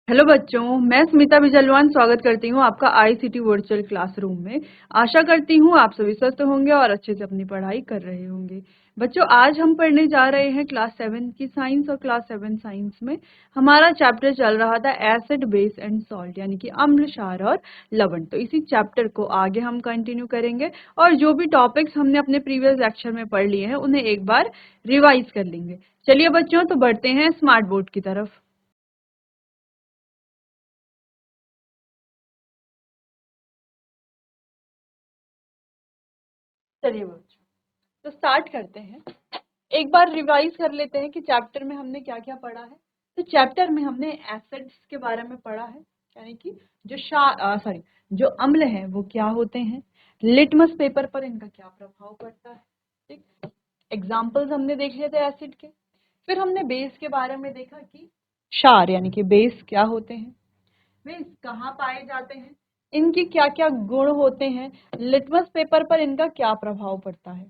Hello बच्चों, मैं स्मिता बिजलवान स्वागत करती हूँ आपका आईसीटी वर्चुअल क्लासरूम में। आशा करती हूँ आप सभी स्वस्थ होंगे और अच्छे से अपनी पढ़ाई कर रहे होंगे। बच्चों, आज हम पढ़ने जा रहे हैं क्लास 7 की साइंस और क्लास 7 साइंस में हमारा चैप्टर चल रहा था एसिड बेस एंड सॉल्ट, यानी कि अम्ल, क्षार और लवण। तो इसी चैप्टर को आगे हम कंटिन्यू करेंगे और जो भी टॉपिक्स हमने अपने प्रीवियस लेक्चर में पढ़ लिए हैं उन्हें एक बार रिवाइज कर लेंगे। चलिए बच्चों, तो बढ़ते हैं स्मार्ट बोर्ड की तरफ। चलिए बच्चों, तो स्टार्ट करते हैं। एक बार रिवाइज कर लेते हैं कि चैप्टर में हमने क्या क्या पढ़ा है। तो चैप्टर में हमने एसिड्स के बारे में पढ़ा है, यानी कि जो अम्ल हैं वो क्या होते हैं, लिटमस पेपर पर इनका क्या प्रभाव पड़ता है। ठीक, एग्जाम्पल्स हमने देख लिए थे एसिड के। फिर हमने बेस के बारे में देखा कि क्षार यानी कि बेस क्या होते हैं, बेस कहाँ पाए जाते हैं, इनके क्या क्या गुण होते हैं, लिटमस पेपर पर इनका क्या प्रभाव पड़ता है।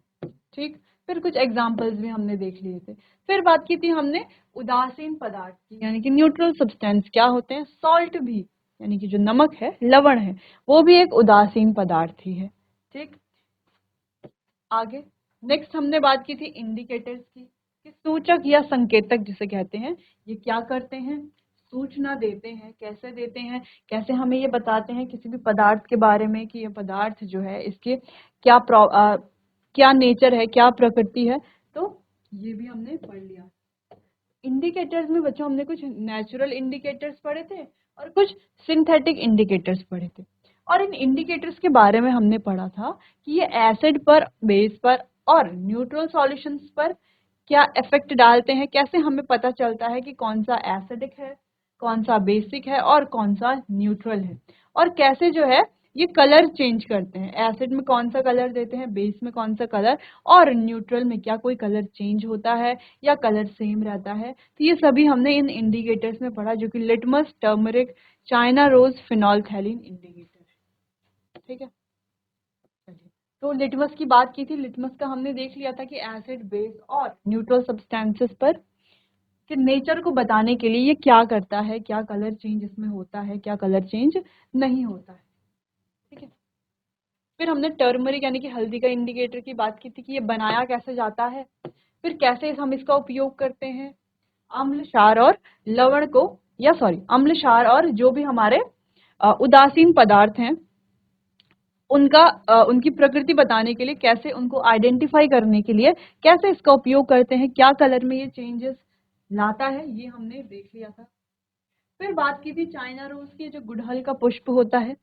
ठीक, फिर कुछ एग्जाम्पल्स भी हमने देख लिए थे। फिर बात की थी हमने उदासीन पदार्थ की, यानी कि न्यूट्रल सब्सटेंस क्या होते हैं, सॉल्ट भी, यानी कि जो नमक है, लवण है, वो भी एक उदासीन पदार्थ ही है। ठीक, आगे नेक्स्ट हमने बात की थी इंडिकेटर्स की, कि सूचक या संकेतक जिसे कहते हैं, ये क्या करते हैं, सूचना देते हैं। कैसे देते हैं, कैसे हमें ये बताते हैं किसी भी पदार्थ के बारे में कि ये पदार्थ जो है इसके क्या नेचर है, क्या प्रकृति है। तो ये भी हमने पढ़ लिया। इंडिकेटर्स में बच्चों हमने कुछ नेचुरल इंडिकेटर्स पढ़े थे और कुछ सिंथेटिक इंडिकेटर्स पढ़े थे। और इन इंडिकेटर्स के बारे में हमने पढ़ा था कि ये एसिड पर, बेस पर और न्यूट्रल सॉल्यूशंस पर क्या इफेक्ट डालते हैं, कैसे हमें पता चलता है कि कौन सा एसिडिक है, कौन सा बेसिक है और कौन सा न्यूट्रल है, और कैसे जो है ये कलर चेंज करते हैं, एसिड में कौन सा कलर देते हैं, बेस में कौन सा कलर, और न्यूट्रल में क्या कोई कलर चेंज होता है या कलर सेम रहता है। तो ये सभी हमने इन इंडिकेटर्स में पढ़ा, जो कि litmus, turmeric, China rose, phenolphthalein indicator है। ठीक है, चलिए, तो लिटमस की बात की थी। लिटमस का हमने देख लिया था कि एसिड, बेस और न्यूट्रल सब्सटेंसेस पर कि नेचर को बताने के लिए ये क्या करता है, क्या कलर चेंज इसमें होता है, क्या कलर चेंज नहीं होता है। ठीक है, फिर हमने टर्मरिक यानी कि हल्दी का इंडिकेटर की बात की थी कि ये बनाया कैसे जाता है, फिर कैसे हम इसका उपयोग करते हैं अम्ल, क्षार और लवण को, या सॉरी अम्ल, क्षार और जो भी हमारे उदासीन पदार्थ हैं उनका उनकी प्रकृति बताने के लिए, कैसे उनको आइडेंटिफाई करने के लिए कैसे इसका उपयोग करते हैं, क्या कलर में ये चेंजेस लाता है, ये हमने देख लिया था। फिर बात की थी चाइना रोज की, जो गुड़हल का पुष्प होता है।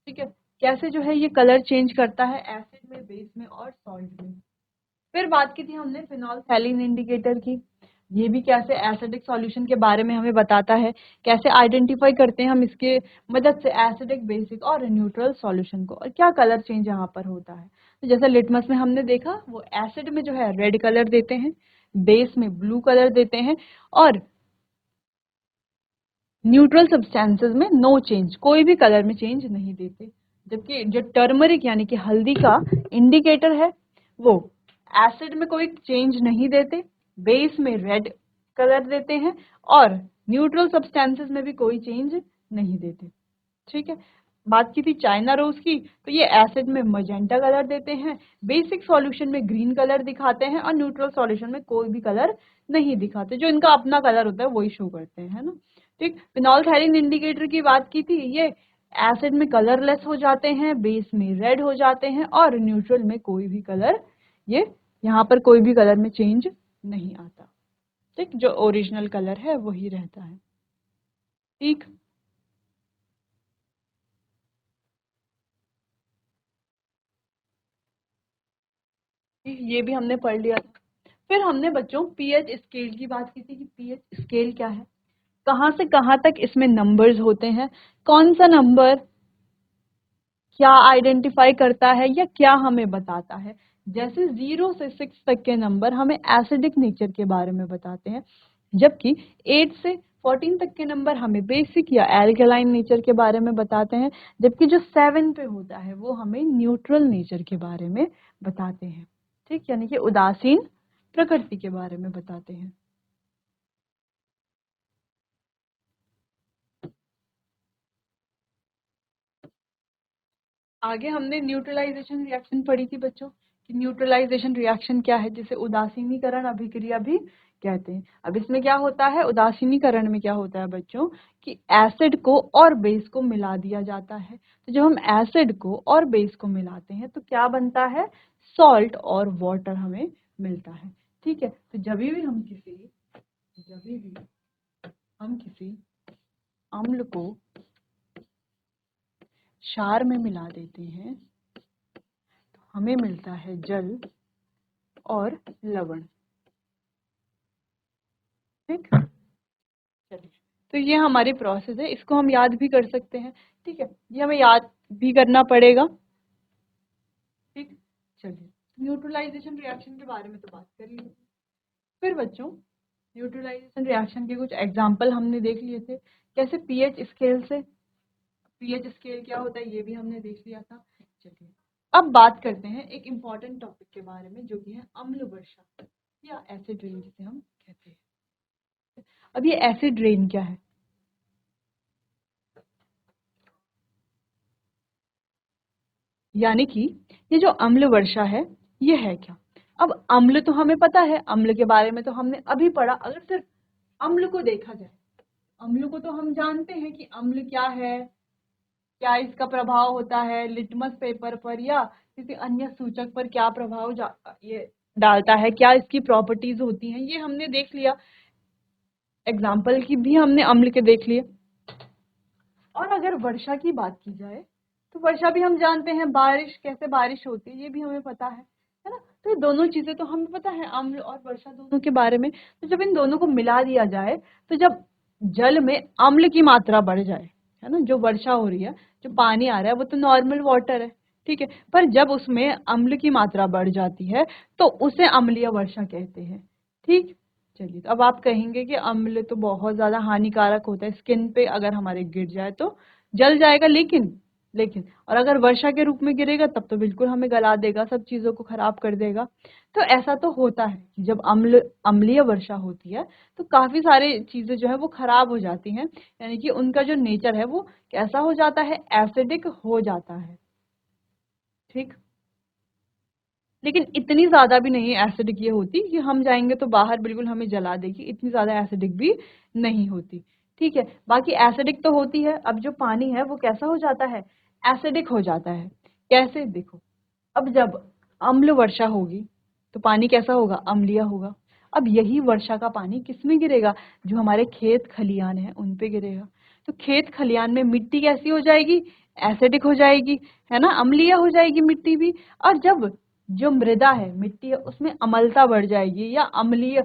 ठीक है, कैसे जो है ये कलर चेंज करता है एसिड में, बेस में और सॉल्ट में। फिर बात की थी हमने फिनोल्फथैलीन इंडिकेटर की, ये भी कैसे एसिडिक सॉल्यूशन के बारे में हमें बताता है, कैसे आइडेंटिफाई करते हैं हम इसके मदद से एसिडिक, बेसिक और न्यूट्रल सॉल्यूशन को, और क्या कलर चेंज यहाँ पर होता है। तो जैसे लिटमस में हमने देखा, वो एसिड में जो है रेड कलर देते हैं, बेस में ब्लू कलर देते हैं, और न्यूट्रल सब्सटेंसेस में नो चेंज, कोई भी कलर में चेंज नहीं देते। जबकि जो टर्मरिक यानी कि हल्दी का इंडिकेटर है, वो एसिड में कोई चेंज नहीं देते, बेस में रेड कलर देते हैं और न्यूट्रल सब्सटेंसेस में भी कोई चेंज नहीं देते। ठीक है, बात की थी चाइना रोज की, तो ये एसिड में मजेंटा कलर देते हैं, बेसिक सॉल्यूशन में ग्रीन कलर दिखाते हैं और न्यूट्रल सॉल्यूशन में कोई भी कलर नहीं दिखाते, जो इनका अपना कलर होता है वही शो करते हैं, है ना। ठीक, फिनोल्फथैलीन इंडिकेटर की बात की थी, ये एसिड में कलरलेस हो जाते हैं, बेस में रेड हो जाते हैं और न्यूट्रल में कोई भी कलर, ये यहाँ पर कोई भी कलर में चेंज नहीं आता। ठीक, जो ओरिजिनल कलर है वही रहता है। ठीक, ये भी हमने पढ़ लिया था। फिर हमने बच्चों पीएच स्केल की बात की थी कि पीएच स्केल क्या है, कहाँ से कहाँ तक इसमें नंबर्स होते हैं, कौन सा नंबर क्या आइडेंटिफाई करता है या क्या हमें बताता है। जैसे 0 से 6 तक के नंबर हमें एसिडिक नेचर के बारे में बताते हैं, जबकि 8 से 14 तक के नंबर हमें बेसिक या एल्कलाइन नेचर के बारे में बताते हैं, जबकि जो 7 पे होता है वो हमें न्यूट्रल नेचर के बारे में बताते हैं। ठीक, यानी कि उदासीन प्रकृति के बारे में बताते हैं। आगे हमने न्यूट्रलाइजेशन रिएक्शन पढ़ी थी बच्चों कि न्यूट्रलाइजेशन रिएक्शन क्या है, जिसे उदासीनीकरण अभिक्रिया भी कहते हैं। अब इसमें क्या होता है, उदासीनीकरण में क्या होता है बच्चों कि एसिड को और बेस को मिला दिया जाता है। तो जब हम एसिड को और बेस को मिलाते हैं तो क्या बनता है, सॉल्ट और वाटर हमें मिलता है। ठीक है, तो जब भी हम किसी अम्ल को क्षार में मिला देते हैं तो हमें मिलता है जल और लवण। ठीक, चलिए, तो ये हमारी प्रोसेस है, इसको हम याद भी कर सकते हैं। ठीक है, ये हमें याद भी करना पड़ेगा। ठीक, चलिए, न्यूट्रलाइजेशन रिएक्शन के बारे में तो बात कर ली। फिर बच्चों न्यूट्रलाइजेशन रिएक्शन के कुछ एग्जाम्पल हमने देख लिए थे, कैसे पीएच स्केल से। पीएच स्केल क्या होता है ये भी हमने देख लिया था। चलिए, अब बात करते हैं एक इम्पॉर्टेंट टॉपिक के बारे में, जो कि है अम्ल वर्षा या एसिड रेन जिसे हम कहते हैं। अब ये एसिड रेन क्या है, यानी कि ये जो अम्ल वर्षा है ये है क्या। अब अम्ल तो हमें पता है, अम्ल के बारे में तो हमने अभी पढ़ा। अगर सिर्फ अम्ल को देखा जाए, अम्ल को तो हम जानते हैं कि अम्ल क्या है, क्या इसका प्रभाव होता है लिटमस पेपर पर या किसी अन्य सूचक पर, क्या प्रभाव ये डालता है, क्या इसकी प्रॉपर्टीज होती हैं, ये हमने देख लिया। एग्जाम्पल की भी हमने अम्ल के देख लिए। और अगर वर्षा की बात की जाए तो वर्षा भी हम जानते हैं, बारिश कैसे बारिश होती है ये भी हमें पता है ना। तो ये दोनों चीजें तो हमें पता है, अम्ल और वर्षा दोनों के बारे में। तो जब इन दोनों को मिला दिया जाए तो जब जल में अम्ल की मात्रा बढ़ जाए, है ना, जो वर्षा हो रही है, जो पानी आ रहा है वो तो नॉर्मल वाटर है, ठीक है, पर जब उसमें अम्ल की मात्रा बढ़ जाती है तो उसे अम्लीय वर्षा कहते हैं। ठीक, चलिए, तो अब आप कहेंगे कि अम्ल तो बहुत ज्यादा हानिकारक होता है, स्किन पे अगर हमारे गिर जाए तो जल जाएगा, लेकिन और अगर वर्षा के रूप में गिरेगा तब तो बिल्कुल हमें गला देगा, सब चीजों को खराब कर देगा। तो ऐसा तो होता है कि जब अम्लीय वर्षा होती है तो काफी सारी चीजें जो है वो खराब हो जाती हैं, यानी कि उनका जो नेचर है वो कैसा हो जाता है, एसिडिक हो जाता है। ठीक, लेकिन इतनी ज्यादा भी नहीं एसिडिक ये होती कि हम जाएंगे तो बाहर बिल्कुल हमें जला देगी, इतनी ज्यादा एसिडिक भी नहीं होती। ठीक है, बाकी एसिडिक तो होती है। अब जो पानी है वो कैसा हो जाता है, एसिडिक हो जाता है। कैसे, देखो, अब जब अम्ल वर्षा होगी तो पानी कैसा होगा, अम्लीय होगा। अब यही वर्षा का पानी किस में गिरेगा, जो हमारे खेत खलियान है उन पे गिरेगा। तो खेत खलियान में मिट्टी कैसी हो जाएगी, एसिडिक हो जाएगी, है ना, अम्लीय हो जाएगी मिट्टी भी। और जब जो मृदा है, मिट्टी है, उसमें अम्लता बढ़ जाएगी या अम्लीय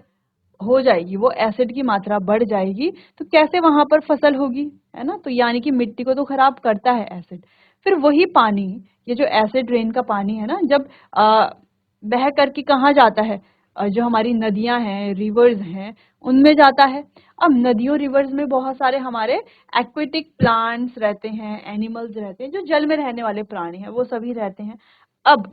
हो जाएगी, वो एसिड की मात्रा बढ़ जाएगी, तो कैसे वहां पर फसल होगी, है ना। तो यानी कि मिट्टी को तो खराब करता है एसिड। फिर वही पानी, ये जो एसिड रेन का पानी है ना, जब बह करके कहाँ जाता है, जो हमारी नदियां हैं, रिवर्स हैं, उनमें जाता है। अब नदियों रिवर्स में बहुत सारे हमारे एक्वेटिक प्लांट्स रहते हैं, एनिमल्स रहते हैं, जो जल में रहने वाले प्राणी हैं, वो सभी रहते हैं। अब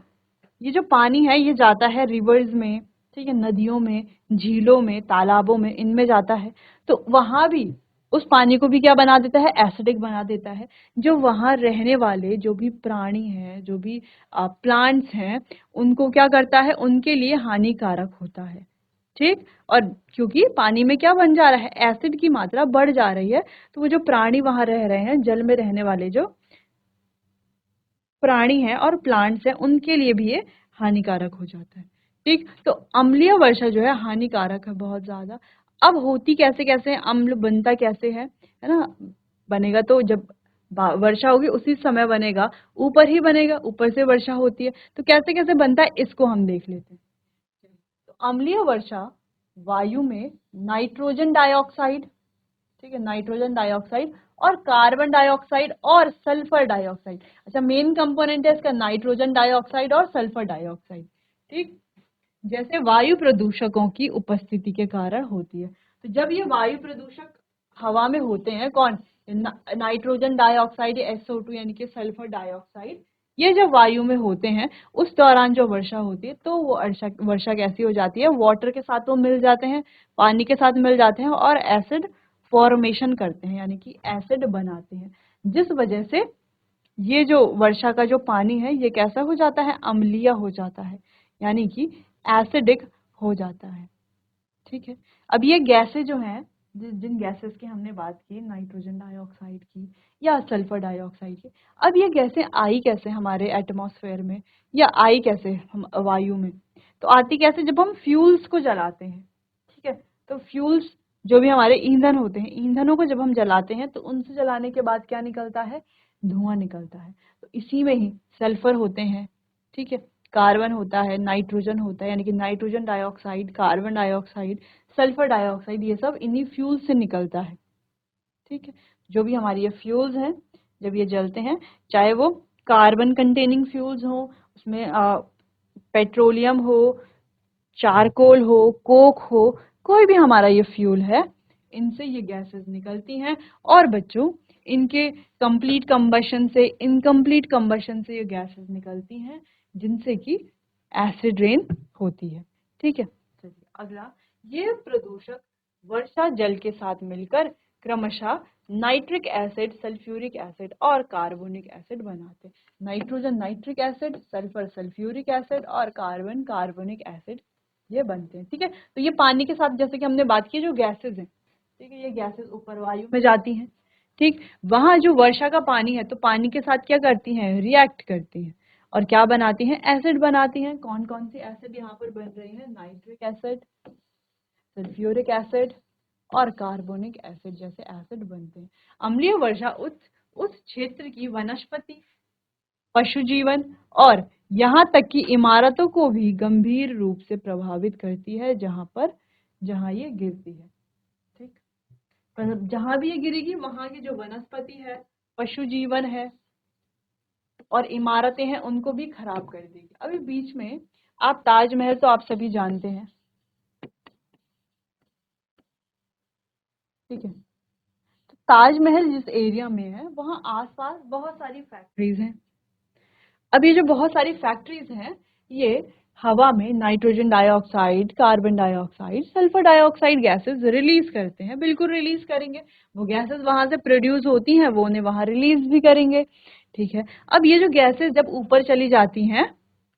ये जो पानी है ये जाता है रिवर्स में, ठीक है, नदियों में, झीलों में, तालाबों में, इनमें जाता है। तो वहां भी उस पानी को भी क्या बना देता है, एसिडिक बना देता है। जो वहां रहने वाले जो भी प्राणी हैं, जो भी प्लांट्स हैं, उनको क्या करता है, उनके लिए हानिकारक होता है। ठीक, और क्योंकि पानी में क्या बन जा रहा है, एसिड की मात्रा बढ़ जा रही है, तो वो जो प्राणी वहां रह रहे हैं, जल में रहने वाले जो प्राणी हैं और प्लांट्स हैं, उनके लिए भी ये हानिकारक हो जाता है। ठीक, तो अम्लीय वर्षा जो है हानिकारक है बहुत ज्यादा। अब होती कैसे कैसे है, अम्ल बनता कैसे है ना, बनेगा तो जब वर्षा होगी उसी समय बनेगा, ऊपर ही बनेगा, ऊपर से वर्षा होती है। तो कैसे कैसे बनता है इसको हम देख लेते हैं। तो अम्लीय वर्षा वायु में नाइट्रोजन डाइऑक्साइड, ठीक है, नाइट्रोजन डाइऑक्साइड और कार्बन डाइऑक्साइड और सल्फर डाइऑक्साइड, अच्छा मेन कंपोनेंट है इसका नाइट्रोजन डाइऑक्साइड और सल्फर डाइऑक्साइड। ठीक, जैसे वायु प्रदूषकों की उपस्थिति के कारण होती है। तो जब ये वायु प्रदूषक हवा में होते हैं, कौन, नाइट्रोजन डाइऑक्साइड, SO2 यानी कि सल्फर डाइऑक्साइड, ये जब वायु में होते हैं उस दौरान जो वर्षा होती है, तो वो वर्षा कैसी हो जाती है, वाटर के साथ वो मिल जाते हैं, पानी के साथ मिल जाते हैं और एसिड फॉर्मेशन करते हैं, यानी कि एसिड बनाते हैं, जिस वजह से ये जो वर्षा का जो पानी है ये कैसा हो जाता है, अम्लीय हो जाता है, यानी कि एसिडिक हो जाता है। ठीक है, अब ये गैसें जो हैं, जिन गैसेस की हमने बात की, नाइट्रोजन डाइऑक्साइड की या सल्फर डाइऑक्साइड की, अब ये गैसें आई कैसे हमारे एटमॉस्फेयर में या आई कैसे हम वायु में, तो आती कैसे, जब हम फ्यूल्स को जलाते हैं। ठीक है, तो फ्यूल्स जो भी हमारे ईंधन होते हैं, ईंधनों को जब हम जलाते हैं तो उनसे जलाने के बाद क्या निकलता है, धुआं निकलता है। तो इसी में ही सल्फर होते हैं, ठीक है, कार्बन होता है, नाइट्रोजन होता है, यानी कि nitrogen dioxide, carbon dioxide, sulphur dioxide, ये सब इन्हीं फ्यूल से निकलता है। ठीक है, जो भी हमारी ये फ्यूल्स हैं, जब ये जलते हैं, चाहे वो कार्बन कंटेनिंग फ्यूल्स हो, उसमें पेट्रोलियम हो, चारकोल हो, कोक हो, कोई भी हमारा ये फ्यूल है, इनसे ये गैसेस निकलती हैं। और बच्चों, इनके कंप्लीट कंबशन से, इनकम्प्लीट कंबशन से ये गैसेस निकलती हैं, जिनसे कि एसिड रेन होती है। ठीक है, चलिए अगला, ये प्रदूषक वर्षा जल के साथ मिलकर क्रमशः नाइट्रिक एसिड, सल्फ्यूरिक एसिड और कार्बोनिक एसिड बनाते हैं। Nitrogen nitric acid, sulphur sulphuric acid और कार्बन कार्बोनिक एसिड ये बनते हैं। ठीक है, तो ये पानी के साथ, जैसे कि हमने बात की, जो गैसेस हैं, ठीक है, ये गैसेस ऊपर वायु में जाती हैं। ठीक, वहां जो वर्षा का पानी है, तो पानी के साथ क्या करती हैं, रिएक्ट करती हैं और क्या बनाती हैं, एसिड बनाती हैं। कौन कौन सी एसिड यहाँ पर बन रही है, नाइट्रिक एसिड, सल्फ्यूरिक एसिड और कार्बोनिक एसिड जैसे एसिड बनते हैं। अम्लीय वर्षा उस क्षेत्र की वनस्पति, पशु जीवन और यहाँ तक कि इमारतों को भी गंभीर रूप से प्रभावित करती है, जहाँ ये गिरती है। ठीक, मतलब जहाँ भी ये गिरेगी, वहाँ की जो वनस्पति है, पशु जीवन है और इमारतें हैं, उनको भी खराब कर देगी। अभी बीच में आप ताजमहल तो आप सभी जानते हैं, ठीक है, तो ताजमहल जिस एरिया में है, वहाँ आसपास बहुत सारी फैक्ट्रीज हैं। अब ये जो बहुत सारी फैक्ट्रीज हैं, ये हवा में nitrogen dioxide, carbon dioxide, sulphur dioxide gases release करते हैं। बिल्कुल रिलीज करेंगे, वो गैसेस वहां से प्रोड्यूस होती हैं, वो उन्हें वहां रिलीज भी करेंगे। ठीक है, अब ये जो गैसेस जब ऊपर चली जाती हैं,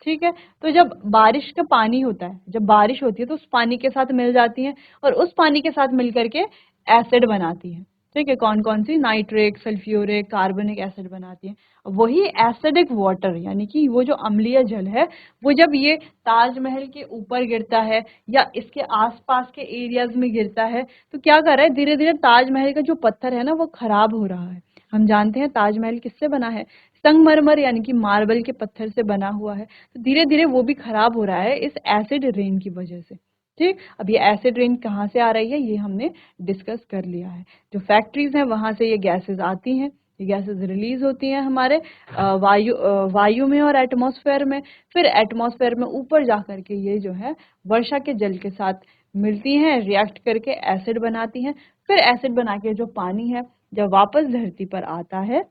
ठीक है, तो जब बारिश का पानी होता है, जब बारिश होती है, तो उस पानी के साथ मिल जाती हैं और उस पानी के साथ मिल करके एसिड बनाती हैं। ठीक है, कौन कौन सी, नाइट्रिक, सल्फ्यूरिक, कार्बनिक एसिड बनाती हैं। वही एसिडिक वाटर, यानी कि वो जो अम्लीय जल है, वो जब ये ताजमहल के ऊपर गिरता है या इसके आसपास के एरियाज में गिरता है, तो क्या कर रहा है, धीरे धीरे ताजमहल का जो पत्थर है ना, वो खराब हो रहा है। हम जानते हैं ताजमहल किससे बना है, संगमरमर यानी कि मार्बल के पत्थर से बना हुआ है। तो धीरे धीरे वो भी खराब हो रहा है इस एसिड रेन की वजह से। ठीक, अब ये एसिड रेन कहाँ से आ रही है, ये हमने डिस्कस कर लिया है। जो फैक्ट्रीज हैं, वहां से ये गैसेस आती हैं, ये गैसेस रिलीज होती हैं हमारे वायु में और एटमॉस्फेयर में। फिर एटमॉस्फेयर में ऊपर जा करके ये जो है वर्षा के जल के साथ मिलती हैं, रिएक्ट करके एसिड बनाती हैं। फिर एसिड बना के जो पानी है, जब वापस धरती पर आता है,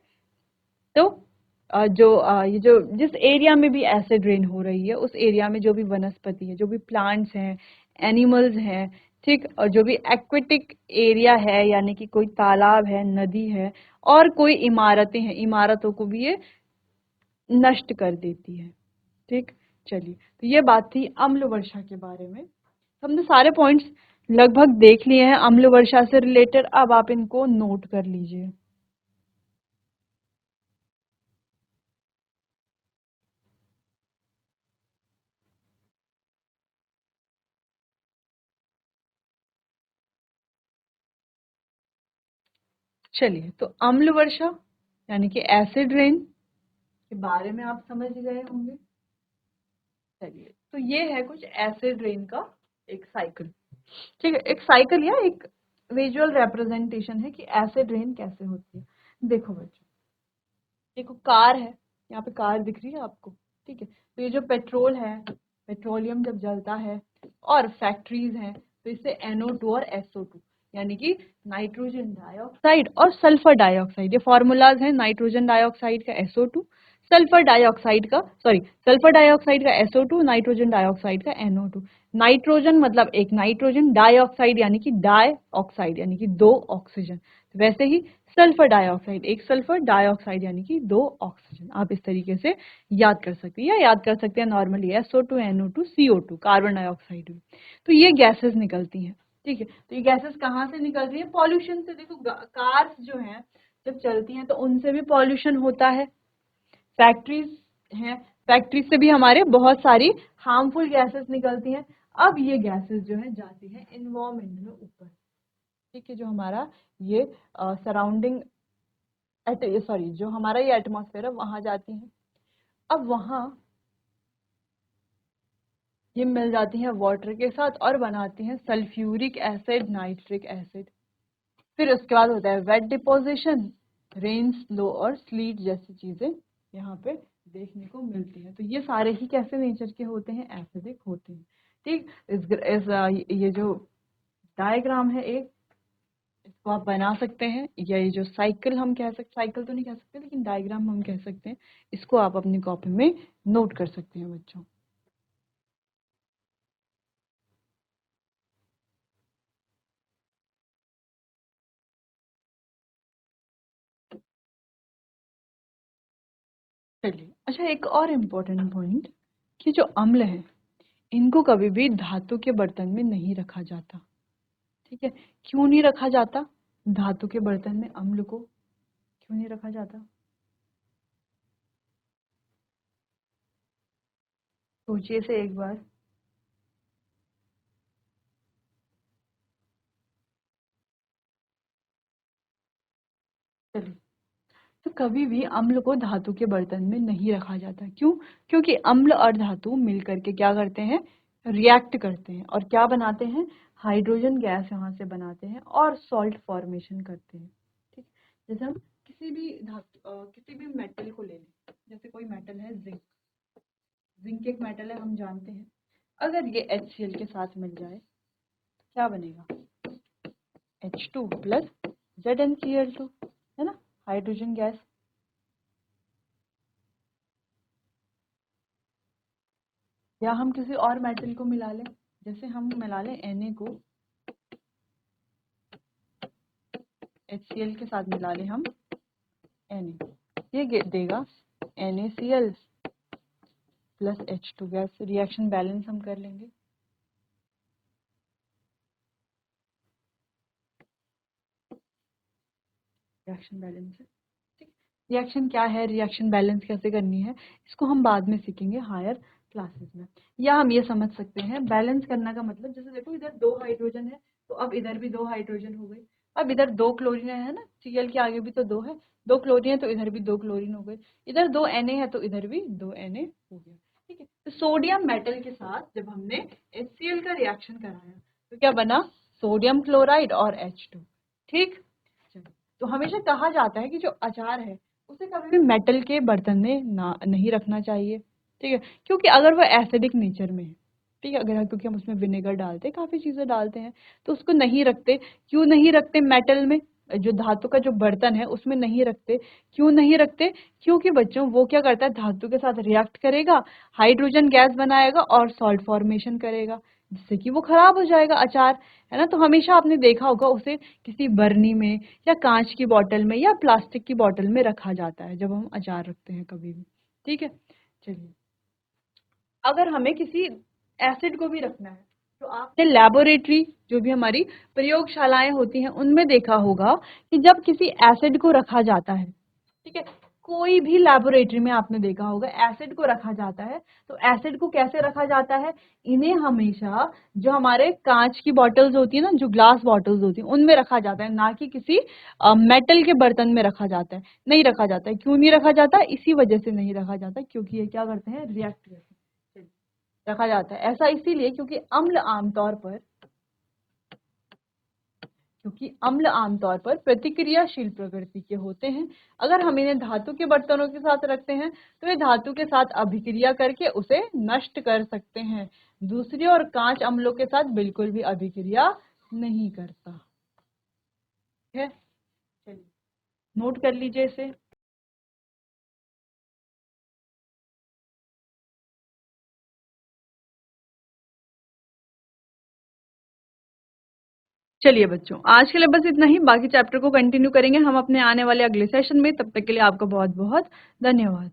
तो ये जो जिस एरिया में भी एसिड रेन हो रही है, उस एरिया में जो भी वनस्पति है, जो भी प्लांट्स हैं, एनिमल्स हैं, ठीक, और जो भी एक्वेटिक एरिया है, यानी कि कोई तालाब है, नदी है और कोई इमारतें हैं, इमारतों को भी ये नष्ट कर देती है। ठीक, चलिए, तो ये बात थी अम्ल वर्षा के बारे में। हमने सारे पॉइंट्स लगभग देख लिए हैं अम्ल वर्षा से रिलेटेड। अब आप इनको नोट कर लीजिए। चलिए, तो अम्ल वर्षा यानी कि एसिड रेन के बारे में आप समझ गए होंगे। चलिए, तो ये है कुछ एसिड रेन का एक साइकिल। ठीक है, एक साइकिल या एक विजुअल रिप्रेजेंटेशन है कि एसिड रेन कैसे होती है। देखो बच्चों, देखो कार है, यहाँ पे कार दिख रही है आपको, ठीक है, तो ये जो पेट्रोल है, पेट्रोलियम जब जलता है और फैक्ट्रीज हैं, तो इससे NO2 और SO2 यानी कि नाइट्रोजन डाइऑक्साइड और सल्फर डाइऑक्साइड, ये फॉर्मूलाज हैं नाइट्रोजन डाइऑक्साइड का SO2, सल्फर डाइऑक्साइड का सल्फर डाइऑक्साइड का SO2, नाइट्रोजन डाइऑक्साइड का NO2। नाइट्रोजन मतलब एक नाइट्रोजन, डाइऑक्साइड यानी कि डाई ऑक्साइड यानी कि दो ऑक्सीजन। वैसे ही सल्फर डाइऑक्साइड एक सल्फर, डाइऑक्साइड यानी कि दो ऑक्सीजन। आप इस तरीके से याद कर सकते हैं, या याद कर सकते हैं normally SO2, NO2, CO2 carbon dioxide भी। तो ये गैसेस निकलती हैं, ठीक है। तो ये गैसेस कहाँ से निकल रही है? पॉल्यूशन से। देखो कार्स जो हैं जब चलती हैं तो उनसे भी पॉल्यूशन होता है, फैक्ट्रीज हैं, फैक्ट्री से भी हमारे बहुत सारी हार्मफुल गैसेस निकलती हैं। अब ये गैसेस जो है जाती है इन्वायरमेंट में ऊपर, ठीक है। जो हमारा ये सराउंडिंग जो हमारा ये एटमॉस्फेयर है वहां जाती हैं। अब वहां ये मिल जाती हैं वाटर के साथ और बनाती हैं सल्फ्यूरिक एसिड, नाइट्रिक एसिड। फिर उसके बाद होता है वेट डिपोजिशन, रेन, स्नो और स्लीट जैसी चीजें यहाँ पे देखने को मिलती है। तो ये सारे ही कैसे नेचर के होते हैं? एसिडिक होते हैं, ठीक। ये जो डायग्राम है एक, इसको आप बना सकते हैं, या ये जो साइकिल हम कह सकते, साइकिल तो नहीं कह सकते लेकिन डायग्राम हम कह सकते हैं, इसको आप अपनी कॉपी में नोट कर सकते हैं बच्चों। चलिए, अच्छा एक और इम्पोर्टेंट पॉइंट कि जो अम्ल है इनको कभी भी धातु के बर्तन में नहीं रखा जाता, ठीक है। क्यों नहीं रखा जाता धातु के बर्तन में अम्ल को? क्यों नहीं रखा जाता? सोचिए से एक बार। चलिए, तो कभी भी अम्ल को धातु के बर्तन में नहीं रखा जाता। क्यों? क्योंकि अम्ल और धातु मिलकर के क्या करते हैं? रिएक्ट करते हैं और क्या बनाते हैं? हाइड्रोजन गैस यहाँ से बनाते हैं और सॉल्ट फॉर्मेशन करते हैं, ठीक। जैसे हम किसी भी किसी भी मेटल को ले लें, जैसे कोई मेटल है जिंक, जिंक एक मेटल है हम जानते हैं। अगर ये HCl के साथ मिल जाए क्या बनेगा? H2 प्लस ZnCl2, है ना, हाइड्रोजन गैस। या हम किसी और मेटल को मिला लें, जैसे हम मिला लें Na को HCl के साथ मिला लें हम Na, ये देगा NaCl plus H2 gas. Reaction balance हम कर लेंगे। रिएक्शन बैलेंस है, ठीक। रिएक्शन क्या है, रिएक्शन बैलेंस कैसे करनी है, इसको हम बाद में सीखेंगे हायर क्लासेस में। या हम ये समझ सकते हैं बैलेंस करना का मतलब, जैसे देखो इधर दो हाइड्रोजन है तो अब इधर भी दो हाइड्रोजन हो गई। अब इधर दो क्लोरीन है ना, Cl के आगे भी तो दो है, दो क्लोरीन है तो इधर भी दो क्लोरीन हो गई। इधर दो Na है तो इधर भी दो Na हो गया, ठीक है। तो सोडियम मेटल के साथ जब हमने HCl का रिएक्शन कराया तो क्या बना? सोडियम क्लोराइड और H2, ठीक। तो हमेशा कहा जाता है कि जो अचार है उसे कभी भी मेटल के बर्तन में ना नहीं रखना चाहिए, ठीक है। क्योंकि अगर वो एसिडिक नेचर में है, ठीक है, अगर क्योंकि हम उसमें विनेगर डालते हैं, काफी चीजें डालते हैं, तो उसको नहीं रखते। क्यों नहीं रखते मेटल में? जो धातु का जो बर्तन है उसमें नहीं रखते। क्यों नहीं रखते? क्योंकि बच्चों वो क्या करता है, धातु के साथ रिएक्ट करेगा, हाइड्रोजन गैस बनाएगा और सॉल्ट फॉर्मेशन करेगा, जिससे कि वो खराब हो जाएगा अचार, है ना। तो हमेशा आपने देखा होगा उसे किसी बरनी में या कांच की बोतल में या प्लास्टिक की बोतल में रखा जाता है जब हम अचार रखते हैं कभी भी, ठीक है। चलिए, अगर हमें किसी एसिड को भी रखना है तो आपने लेबोरेटरी, जो भी हमारी प्रयोगशालाएं होती हैं उनमें देखा होगा कि जब किसी एसिड को रखा जाता है, ठीक है, कोई भी लेबोरेटरी में आपने देखा होगा एसिड को रखा जाता है, तो एसिड को कैसे रखा जाता है? इन्हें हमेशा जो हमारे कांच की बॉटल्स होती है ना, जो ग्लास बॉटल्स होती है उनमें रखा जाता है, ना कि किसी मेटल के बर्तन में रखा जाता है। नहीं रखा जाता है। क्यों नहीं रखा जाता? इसी वजह से नहीं रखा जाता क्योंकि ये क्या करते हैं, रिएक्ट करते हैं। रखा जाता है ऐसा इसीलिए क्योंकि अम्ल आमतौर पर प्रतिक्रियाशील प्रकृति के होते हैं। अगर हम इन्हें धातु के बर्तनों के साथ रखते हैं तो ये धातु के साथ अभिक्रिया करके उसे नष्ट कर सकते हैं। दूसरी ओर कांच अम्लों के साथ बिल्कुल भी अभिक्रिया नहीं करता, ठीक है। चलिए, नोट कर लीजिए इसे। चलिए बच्चों, आज के लिए बस इतना ही। बाकी चैप्टर को कंटिन्यू करेंगे हम अपने आने वाले अगले सेशन में। तब तक के लिए आपका बहुत बहुत धन्यवाद।